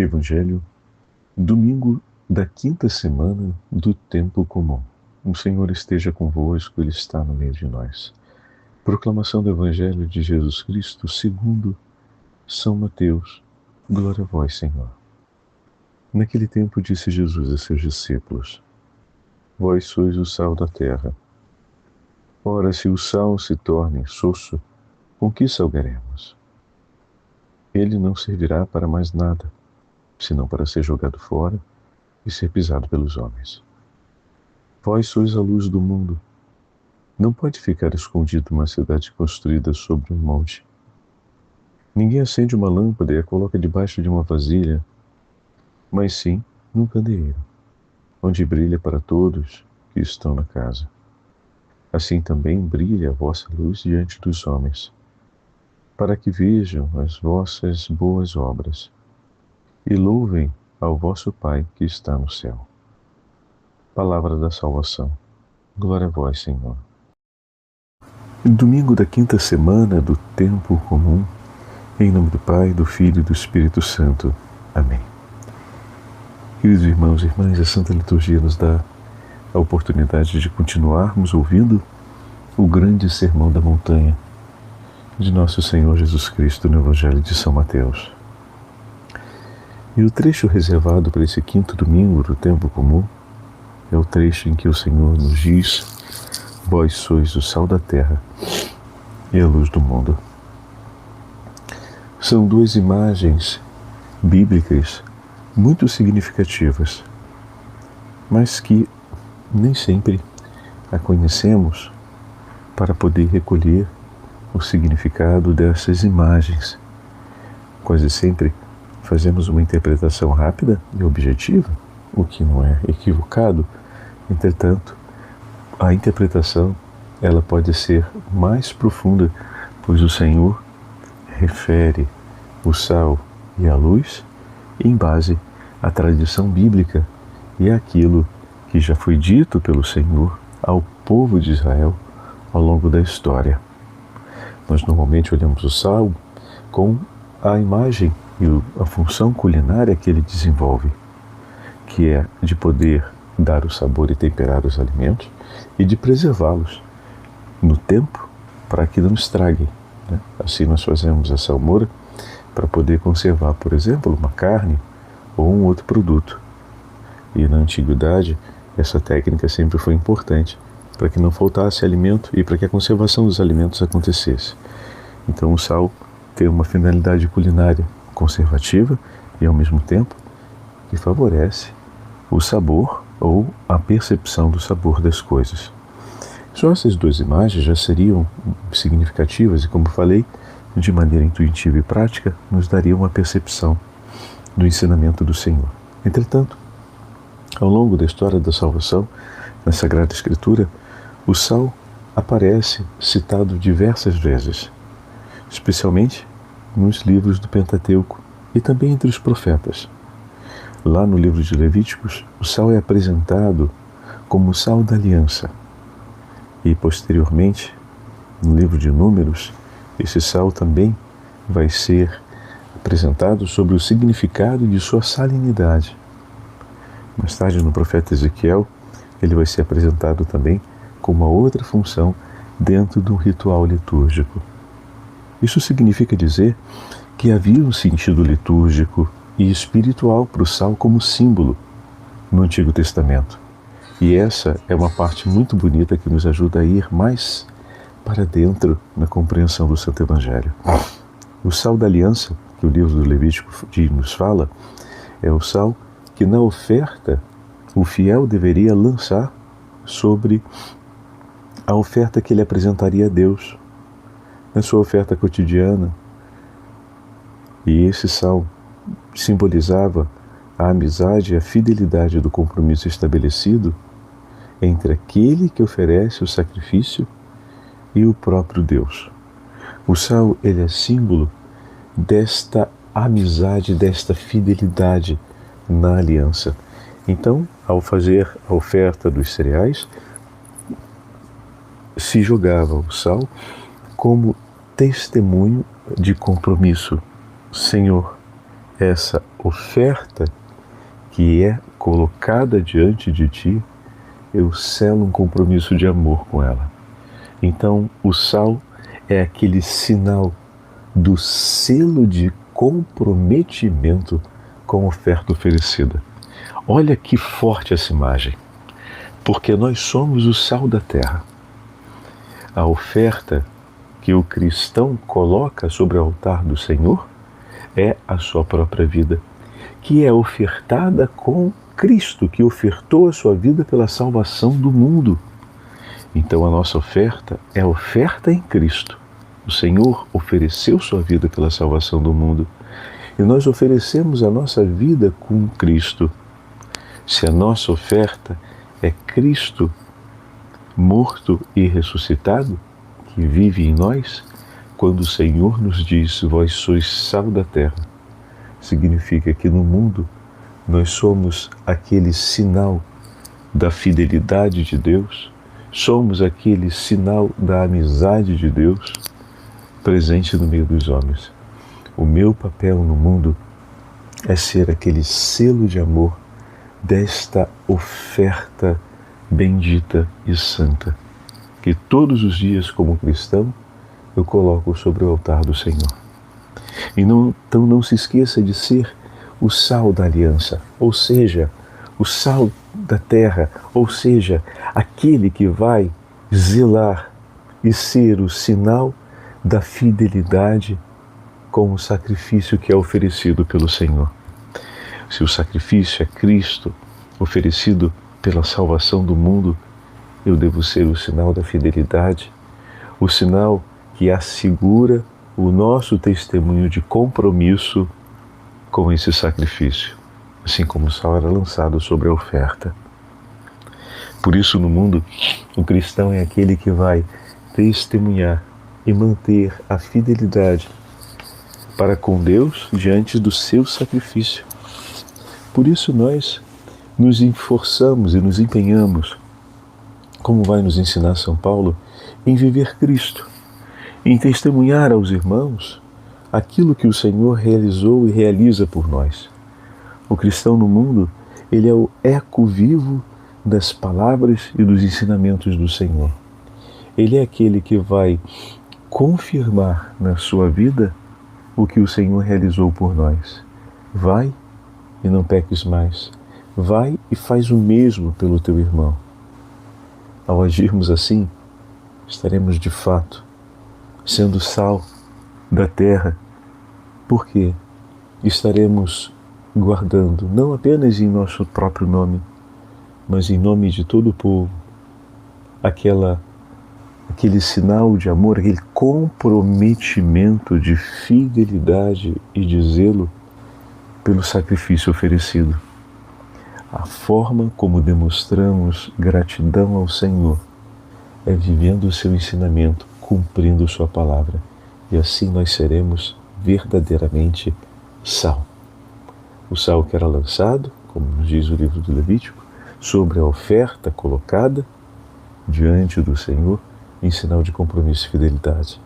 Evangelho, domingo da quinta semana do tempo comum. O Senhor esteja convosco, Ele está no meio de nós. Proclamação do Evangelho de Jesus Cristo segundo São Mateus. Glória a vós, Senhor. Naquele tempo disse Jesus a seus discípulos: Vós sois o sal da terra. Ora, se o sal se torna insosso, com que salgaremos? Ele não servirá para mais nada, senão para ser jogado fora e ser pisado pelos homens. Vós sois a luz do mundo. Não pode ficar escondida uma cidade construída sobre um monte. Ninguém acende uma lâmpada e a coloca debaixo de uma vasilha, mas sim num candeeiro, onde brilha para todos que estão na casa. Assim também brilha a vossa luz diante dos homens, para que vejam as vossas boas obras e louvem ao vosso Pai que está no céu. Palavra da salvação. Glória a vós, Senhor. Domingo da quinta semana do tempo comum, em nome do Pai, do Filho e do Espírito Santo. Amém. Queridos irmãos e irmãs, a Santa Liturgia nos dá a oportunidade de continuarmos ouvindo o grande sermão da montanha de nosso Senhor Jesus Cristo no Evangelho de São Mateus. E o trecho reservado para esse quinto domingo do tempo comum é o trecho em que o Senhor nos diz: Vós sois o sal da terra e a luz do mundo. São duas imagens bíblicas muito significativas, mas que nem sempre a conhecemos para poder recolher o significado dessas imagens. Quase sempre fazemos uma interpretação rápida e objetiva, o que não é equivocado. Entretanto, a interpretação ela pode ser mais profunda, pois o Senhor refere o sal e a luz em base à tradição bíblica e àquilo que já foi dito pelo Senhor ao povo de Israel ao longo da história. Nós normalmente olhamos o sal com a imagem e a função culinária que ele desenvolve, que é de poder dar o sabor e temperar os alimentos e de preservá-los no tempo para que não estraguem. Assim nós fazemos a salmoura para poder conservar, por exemplo, uma carne ou um outro produto. E na antiguidade, essa técnica sempre foi importante para que não faltasse alimento e para que a conservação dos alimentos acontecesse. Então o sal tem uma finalidade culinária conservativa e ao mesmo tempo que favorece o sabor ou a percepção do sabor das coisas. Só essas duas imagens já seriam significativas e, como falei, de maneira intuitiva e prática, nos daria uma percepção do ensinamento do Senhor. Entretanto, ao longo da história da salvação, na Sagrada Escritura, o sal aparece citado diversas vezes, especialmente nos livros do Pentateuco e também entre os profetas. Lá no livro de Levíticos, o sal é apresentado como o sal da aliança. E posteriormente, no livro de Números, esse sal também vai ser apresentado sobre o significado de sua salinidade. Mais tarde, no profeta Ezequiel, ele vai ser apresentado também com uma outra função dentro do ritual litúrgico. Isso significa dizer que havia um sentido litúrgico e espiritual para o sal como símbolo no Antigo Testamento. E essa é uma parte muito bonita que nos ajuda a ir mais para dentro na compreensão do Santo Evangelho. O sal da aliança, que o livro do Levítico nos fala, é o sal que na oferta o fiel deveria lançar sobre a oferta que ele apresentaria a Deus, na sua oferta cotidiana. E esse sal simbolizava a amizade e a fidelidade do compromisso estabelecido entre aquele que oferece o sacrifício e o próprio Deus. O sal, ele é símbolo desta amizade, desta fidelidade na aliança. Então, ao fazer a oferta dos cereais, se jogava o sal como testemunho de compromisso. Senhor, essa oferta que é colocada diante de ti, eu selo um compromisso de amor com ela. Então, o sal é aquele sinal do selo de comprometimento com a oferta oferecida. Olha que forte essa imagem, porque nós somos o sal da terra. A oferta que o cristão coloca sobre o altar do Senhor é a sua própria vida, que é ofertada com Cristo, que ofertou a sua vida pela salvação do mundo. Então a nossa oferta é oferta em Cristo. O Senhor ofereceu sua vida pela salvação do mundo e nós oferecemos a nossa vida com Cristo. Se a nossa oferta é Cristo morto e ressuscitado, que vive em nós, quando o Senhor nos diz, vós sois sal da terra, significa que no mundo nós somos aquele sinal da fidelidade de Deus, somos aquele sinal da amizade de Deus presente no meio dos homens. O meu papel no mundo é ser aquele selo de amor desta oferta bendita e santa, que todos os dias, como cristão, eu coloco sobre o altar do Senhor. Então não se esqueça de ser o sal da aliança, ou seja, o sal da terra, ou seja, aquele que vai zelar e ser o sinal da fidelidade com o sacrifício que é oferecido pelo Senhor. Se o sacrifício é Cristo, oferecido pela salvação do mundo, eu devo ser o sinal da fidelidade, o sinal que assegura o nosso testemunho de compromisso com esse sacrifício, assim como o sal era lançado sobre a oferta. Por isso, no mundo, o cristão é aquele que vai testemunhar e manter a fidelidade para com Deus diante do seu sacrifício. Por isso nós nos esforçamos e nos empenhamos, como vai nos ensinar São Paulo, em viver Cristo, em testemunhar aos irmãos aquilo que o Senhor realizou e realiza por nós. O cristão no mundo, ele é o eco vivo das palavras e dos ensinamentos do Senhor. Ele é aquele que vai confirmar na sua vida o que o Senhor realizou por nós. Vai e não peques mais. Vai e faz o mesmo pelo teu irmão. Ao agirmos assim, estaremos de fato sendo sal da terra, porque estaremos guardando, não apenas em nosso próprio nome, mas em nome de todo o povo, aquele sinal de amor, aquele comprometimento de fidelidade e de zelo pelo sacrifício oferecido. A forma como demonstramos gratidão ao Senhor é vivendo o seu ensinamento, cumprindo sua palavra. E assim nós seremos verdadeiramente sal. O sal que era lançado, como nos diz o livro do Levítico, sobre a oferta colocada diante do Senhor em sinal de compromisso e fidelidade.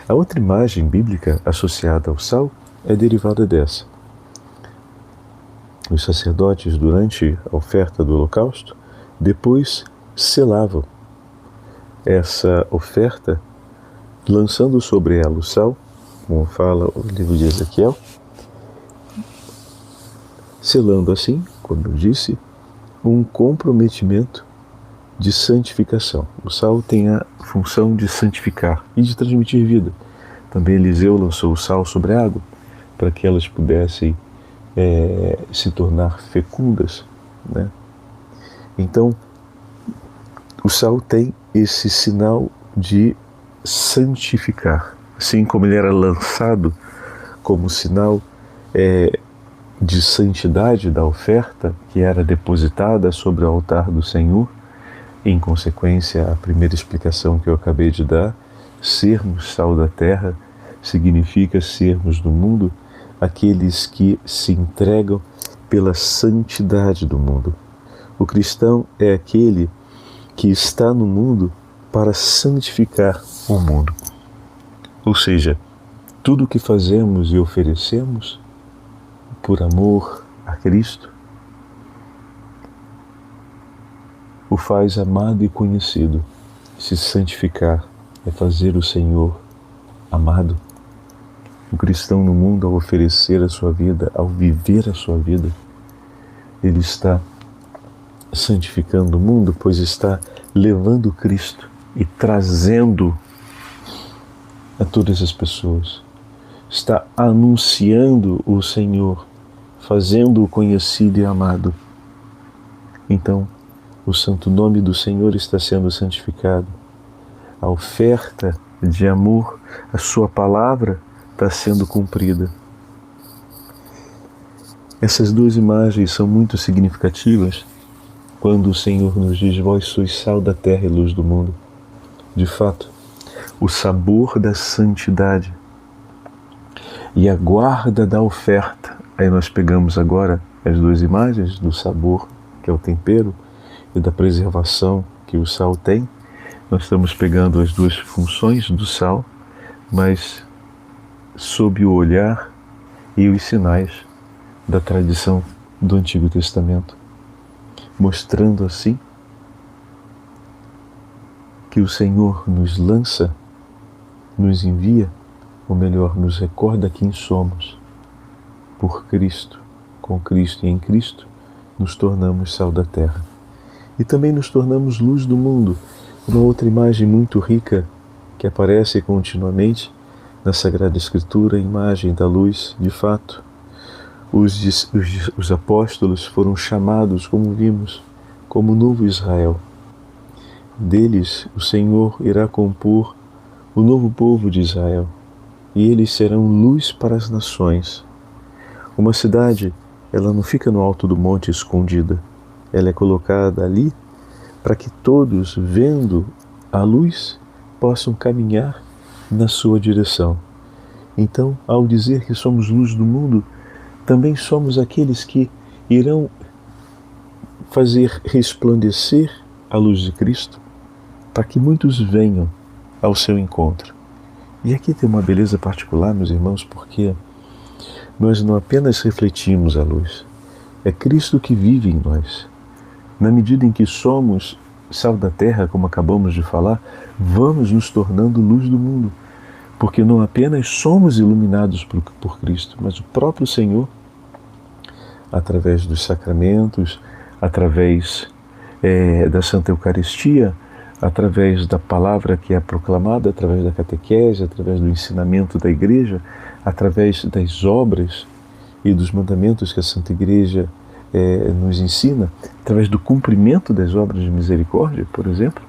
A outra imagem bíblica associada ao sal é derivada dessa. Os sacerdotes, durante a oferta do holocausto, depois selavam essa oferta, lançando sobre ela o sal, como fala o livro de Ezequiel, selando assim, como eu disse, um comprometimento de santificação. O sal tem a função de santificar e de transmitir vida. Também Eliseu lançou o sal sobre a água para que elas pudessem se tornar fecundas, né? Então, o sal tem esse sinal de santificar, assim como ele era lançado como sinal de santidade da oferta que era depositada sobre o altar do Senhor. Em consequência, a primeira explicação que eu acabei de dar, sermos sal da terra, significa sermos no mundo aqueles que se entregam pela santidade do mundo. O cristão é aquele que está no mundo para santificar o mundo. Ou seja, tudo o que fazemos e oferecemos por amor a Cristo, o faz amado e conhecido. Se santificar é fazer o Senhor amado. O cristão no mundo, ao oferecer a sua vida, ao viver a sua vida, ele está santificando o mundo, pois está levando Cristo e trazendo a todas as pessoas. Está anunciando o Senhor, fazendo-o conhecido e amado. Então, o santo nome do Senhor está sendo santificado. A oferta de amor, a sua palavra está sendo cumprida. Essas duas imagens são muito significativas quando o Senhor nos diz: vós sois sal da terra e luz do mundo. De fato, o sabor da santidade e a guarda da oferta. Aí nós pegamos agora as duas imagens do sabor, que é o tempero, e da preservação que o sal tem. Nós estamos pegando as duas funções do sal, mas sob o olhar e os sinais da tradição do Antigo Testamento, mostrando assim que o Senhor nos lança, nos envia, ou melhor, nos recorda quem somos. Por Cristo, com Cristo e em Cristo, nos tornamos sal da terra. E também nos tornamos luz do mundo. Uma outra imagem muito rica que aparece continuamente na Sagrada Escritura, a imagem da luz. De fato, os apóstolos foram chamados, como vimos, como novo Israel. Deles o Senhor irá compor o novo povo de Israel, e eles serão luz para as nações. Uma cidade, ela não fica no alto do monte escondida, ela é colocada ali para que todos, vendo a luz, possam caminhar na sua direção. Então, ao dizer que somos luz do mundo, também somos aqueles que irão fazer resplandecer a luz de Cristo, para que muitos venham ao seu encontro. E aqui tem uma beleza particular, meus irmãos, porque nós não apenas refletimos a luz, é Cristo que vive em nós. Na medida em que somos sal da terra, como acabamos de falar, vamos nos tornando luz do mundo, porque não apenas somos iluminados por Cristo, mas o próprio Senhor, através dos sacramentos, através da Santa Eucaristia, através da palavra que é proclamada, através da catequese, através do ensinamento da Igreja, através das obras e dos mandamentos que a Santa Igreja nos ensina, através do cumprimento das obras de misericórdia, por exemplo,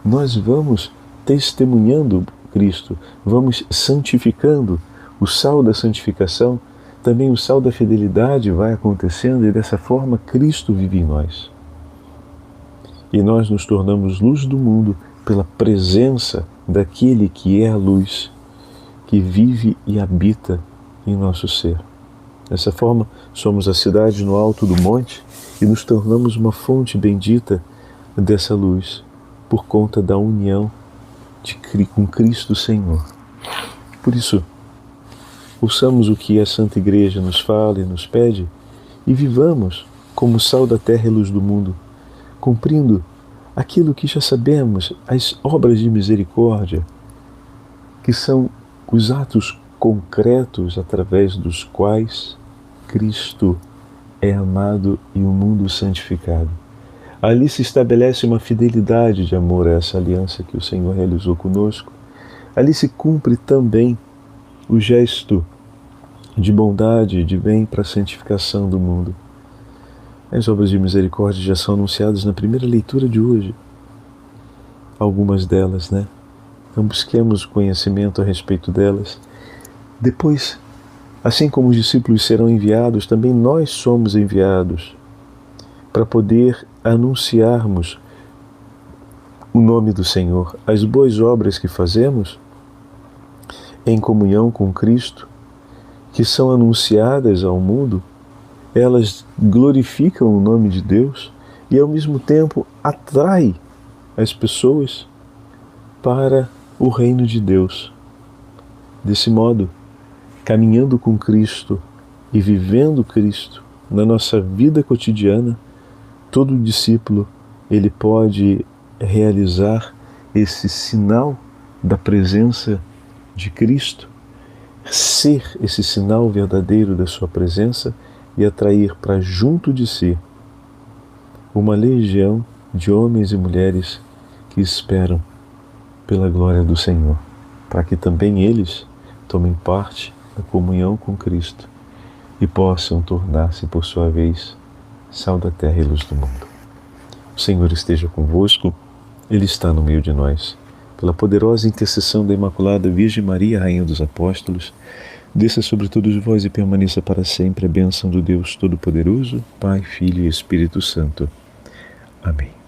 nós vamos testemunhando Cristo, vamos santificando. O sal da santificação, também o sal da fidelidade vai acontecendo, e dessa forma Cristo vive em nós. E nós nos tornamos luz do mundo pela presença daquele que é a luz, que vive e habita em nosso ser. Dessa forma, somos a cidade no alto do monte e nos tornamos uma fonte bendita dessa luz, por conta da união com Cristo Senhor. Por isso, ouçamos o que a Santa Igreja nos fala e nos pede, e vivamos como sal da terra e luz do mundo, cumprindo aquilo que já sabemos, as obras de misericórdia, que são os atos concretos através dos quais Cristo é amado e o mundo santificado. Ali se estabelece uma fidelidade de amor a essa aliança que o Senhor realizou conosco. Ali se cumpre também o gesto de bondade e de bem para a santificação do mundo. As obras de misericórdia já são anunciadas na primeira leitura de hoje. Algumas delas, né? Então busquemos conhecimento a respeito delas. Depois, assim como os discípulos serão enviados, também nós somos enviados para poder anunciarmos o nome do Senhor. As boas obras que fazemos em comunhão com Cristo, que são anunciadas ao mundo, elas glorificam o nome de Deus e ao mesmo tempo atraem as pessoas para o reino de Deus. Desse modo, caminhando com Cristo e vivendo Cristo na nossa vida cotidiana, todo discípulo ele pode realizar esse sinal da presença de Cristo, ser esse sinal verdadeiro da sua presença e atrair para junto de si uma legião de homens e mulheres que esperam pela glória do Senhor, para que também eles tomem parte da comunhão com Cristo e possam tornar-se, por sua vez, sal da terra e luz do mundo. O Senhor esteja convosco, Ele está no meio de nós. Pela poderosa intercessão da Imaculada Virgem Maria, Rainha dos Apóstolos, desça sobre todos vós e permaneça para sempre a bênção do Deus Todo-Poderoso, Pai, Filho e Espírito Santo. Amém.